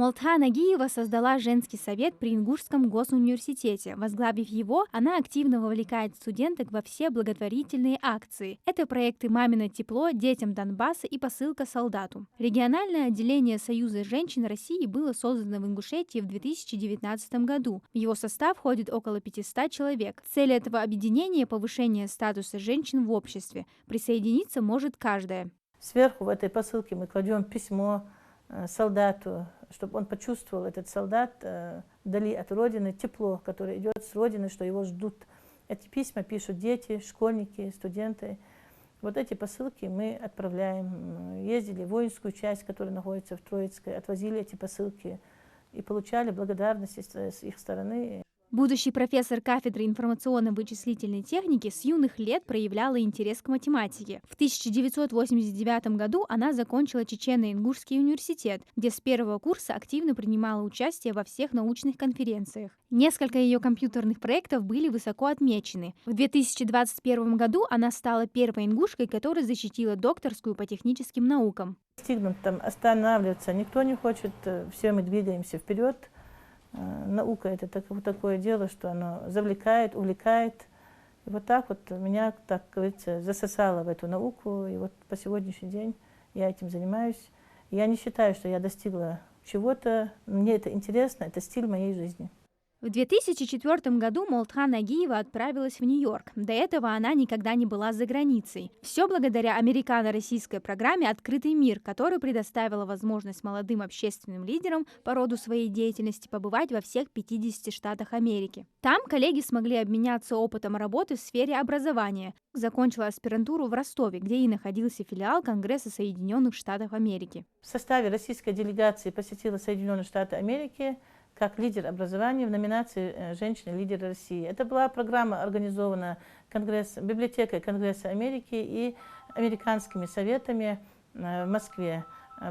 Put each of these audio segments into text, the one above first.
Молтхан Агиева создала женский совет при Ингушском госуниверситете. Возглавив его, она активно вовлекает студенток во все благотворительные акции. Это проекты «Мамино тепло», «Детям Донбасса» и «Посылка солдату». Региональное отделение Союза женщин России было создано в Ингушетии в 2019 году. В его состав входит около 500 человек. Цель этого объединения – повышение статуса женщин в обществе. Присоединиться может каждая. Сверху в этой посылке мы кладем письмо солдату, чтобы он почувствовал, этот солдат, вдали от Родины, тепло, которое идет с Родины, что его ждут. Эти письма пишут дети, школьники, студенты. Вот эти посылки мы отправляем. Ездили в воинскую часть, которая находится в Троицкой, отвозили эти посылки и получали благодарности с их стороны. Будущий профессор кафедры информационно-вычислительной техники с юных лет проявляла интерес к математике. В 1989 году она закончила Чечено-Ингушский университет, где с первого курса активно принимала участие во всех научных конференциях. Несколько ее компьютерных проектов были высоко отмечены. В 2021 году она стала первой ингушкой, которая защитила докторскую по техническим наукам. Стигнут там останавливаться никто не хочет, все мы двигаемся вперед. Наука – это такое дело, что оно завлекает, увлекает. И вот так вот меня, так говорится, засосало в эту науку. И вот по сегодняшний день я этим занимаюсь. Я не считаю, что я достигла чего-то. Мне это интересно, это стиль моей жизни. В 2004 году Молтхан Агиева отправилась в Нью-Йорк. До этого она никогда не была за границей. Все благодаря американо-российской программе «Открытый мир», которая предоставила возможность молодым общественным лидерам по роду своей деятельности побывать во всех 50 штатах Америки. Там коллеги смогли обменяться опытом работы в сфере образования. Закончила аспирантуру в Ростове, где и находился филиал Конгресса Соединенных Штатов Америки. В составе российской делегации посетила Соединенные Штаты Америки как лидер образования в номинации «Женщины-лидеры России». Это была программа, организована библиотекой Конгресса Америки и американскими советами в Москве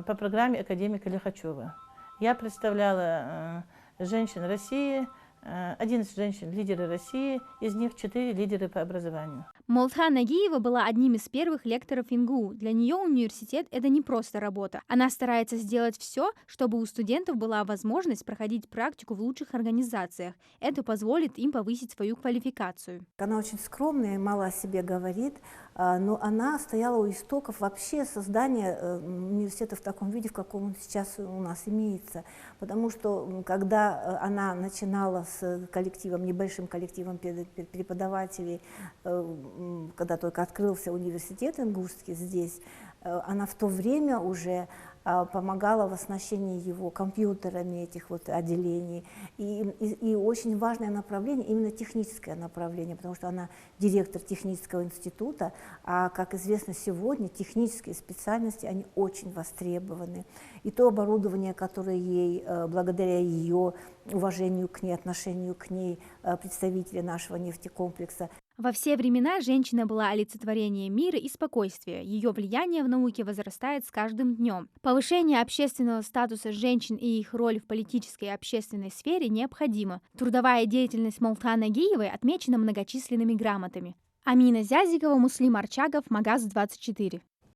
по программе академика Лихачева. Я представляла женщин России, 11 женщин лидеры России, из них 4 лидеры по образованию. Молтхан Агиева была одним из первых лекторов ИНГУ. Для нее университет – это не просто работа. Она старается сделать все, чтобы у студентов была возможность проходить практику в лучших организациях. Это позволит им повысить свою квалификацию. Она очень скромная, мало о себе говорит, но она стояла у истоков вообще создания университета в таком виде, в каком он сейчас у нас имеется. Потому что когда она начинала с коллективом, небольшим коллективом преподавателей, когда только открылся университет ингушский здесь, она в то время уже помогала в оснащении его компьютерами, этих вот отделений. И очень важное направление, именно техническое направление, потому что она директор технического института, а, как известно, сегодня технические специальности, они очень востребованы. И то оборудование, которое ей, благодаря ее уважению к ней, отношению к ней, представители нашего нефтекомплекса. Во все времена женщина была олицетворением мира и спокойствия. Ее влияние в науке возрастает с каждым днем. Повышение общественного статуса женщин и их роль в политической и общественной сфере необходимо. Трудовая деятельность Молтхан Агиевой отмечена многочисленными грамотами. Амина Зязикова, Муслим Арчагов, Магаз 24.